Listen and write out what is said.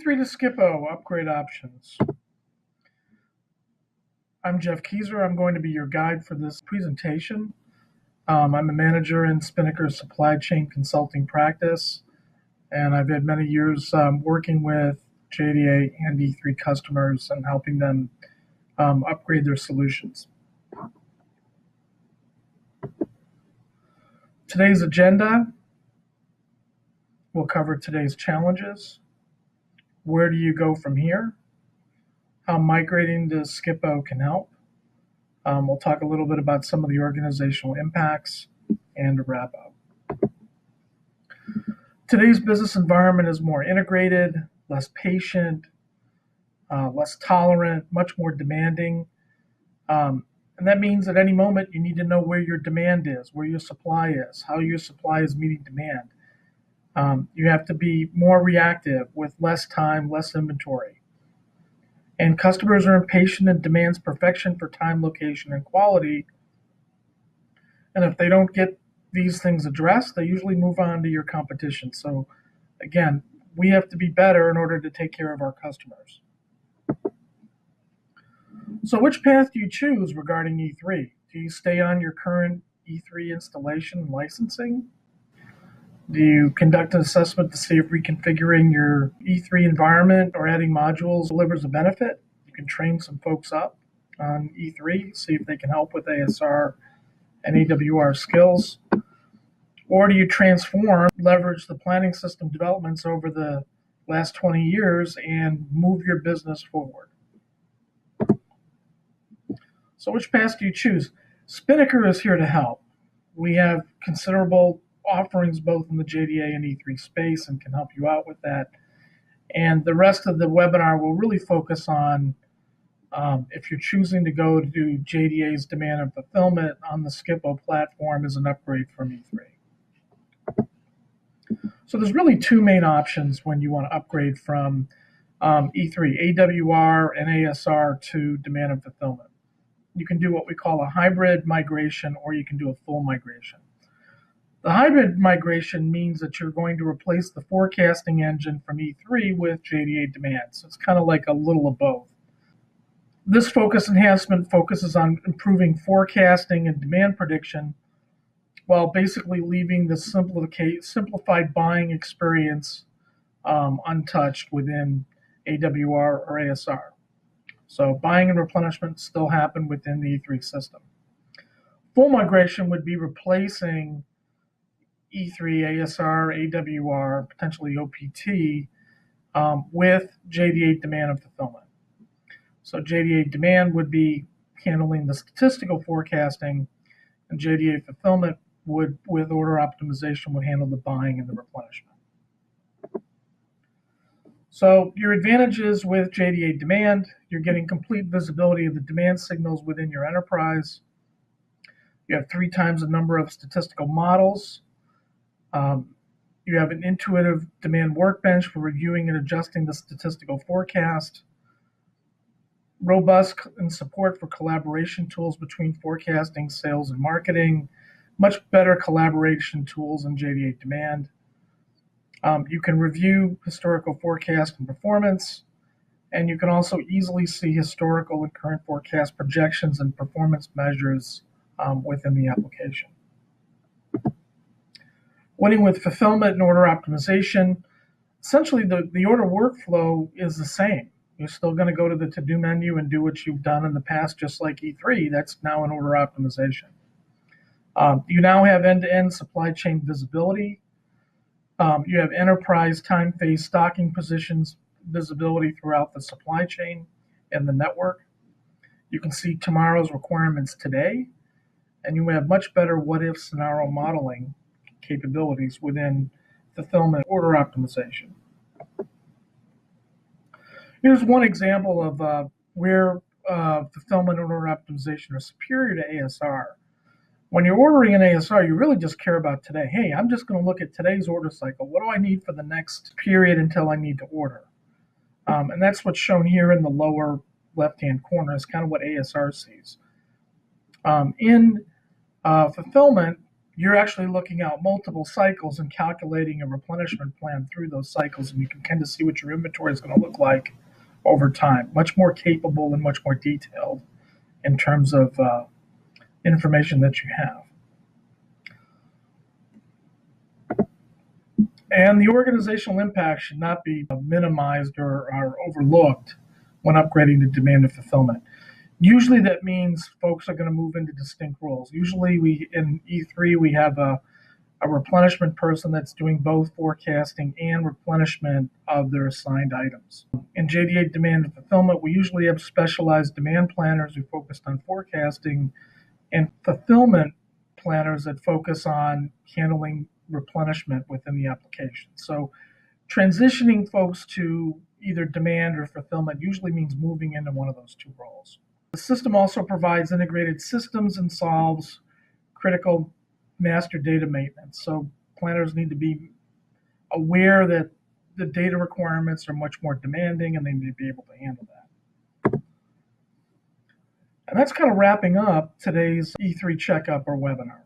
E3 to SCPO upgrade options. I'm Jeff Keyser. I'm going to be your guide for this presentation. I'm a manager in Spinnaker's supply chain consulting practice, and I've had many years working with JDA and E3 customers and helping them upgrade their solutions. Today's agenda will cover today's challenges. Where do you go from here? How migrating to SCPO can help. We'll talk a little bit about some of the organizational impacts and a wrap up. Today's business environment is more integrated, less patient, less tolerant, much more demanding. And that means at any moment you need to know where your demand is, where your supply is, how your supply is meeting demand. You have to be more reactive with less time, less inventory. And customers are impatient and demands perfection for time, location, and quality. And if they don't get these things addressed, they usually move on to your competition. So again, we have to be better in order to take care of our customers. So which path do you choose regarding E3? Do you stay on your current E3 installation and licensing? Do you conduct an assessment to see if reconfiguring your E3 environment or adding modules delivers a benefit? You can train some folks up on E3, see if they can help with ASR and AWR skills. Or do you transform, leverage the planning system developments over the last 20 years and move your business forward? So which path do you choose? Spinnaker is here to help. We have considerable offerings both in the JDA and E3 space and can help you out with that. And the rest of the webinar will really focus on if you're choosing to go to JDA's demand and fulfillment on the SCPO platform as an upgrade from E3. So there's really two main options when you want to upgrade from E3, AWR and ASR to demand and fulfillment. You can do what we call a hybrid migration, or you can do a full migration. The hybrid migration means that you're going to replace the forecasting engine from E3 with JDA demand. So it's kind of like a little of both. This focus enhancement focuses on improving forecasting and demand prediction while basically leaving the simplified buying experience untouched within AWR or ASR. So buying and replenishment still happen within the E3 system. Full migration would be replacing E3, ASR, AWR, potentially OPT, with JDA demand and fulfillment. So JDA demand would be handling the statistical forecasting, and JDA fulfillment would, with order optimization, would handle the buying and the replenishment. So your advantages with JDA demand, you're getting complete visibility of the demand signals within your enterprise. You have 3 times the number of statistical models. You have an intuitive demand workbench for reviewing and adjusting the statistical forecast. Robust and support for collaboration tools between forecasting, sales, and marketing. Much better collaboration tools in JDA demand. You can review historical forecast and performance, and you can also easily see historical and current forecast projections and performance measures within the application. Winning with fulfillment and order optimization, essentially the order workflow is the same. You're still going to go to the to-do menu and do what you've done in the past, just like E3. That's now an order optimization. You now have end-to-end supply chain visibility. You have enterprise time phase stocking positions visibility throughout the supply chain and the network. You can see tomorrow's requirements today, and you have much better what-if scenario modeling capabilities within fulfillment order optimization. Here's one example of where fulfillment order optimization are superior to ASR. When you're ordering an ASR, you really just care about today. Hey, I'm just going to look at today's order cycle. What do I need for the next period until I need to order? And that's what's shown here in the lower left-hand corner is kind of what ASR sees. In fulfillment, you're actually looking out multiple cycles and calculating a replenishment plan through those cycles, and you can kind of see what your inventory is going to look like over time. Much more capable and much more detailed in terms of information that you have. And the organizational impact should not be minimized or overlooked when upgrading to demand and fulfillment. Usually that means folks are going to move into distinct roles. Usually in E3, we have a replenishment person that's doing both forecasting and replenishment of their assigned items. In JDA demand and fulfillment, we usually have specialized demand planners who focus on forecasting and fulfillment planners that focus on handling replenishment within the application. So transitioning folks to either demand or fulfillment usually means moving into one of those two roles. The system also provides integrated systems and solves critical master data maintenance. So planners need to be aware that the data requirements are much more demanding and they need to be able to handle that. And that's kind of wrapping up today's E3 checkup or webinar.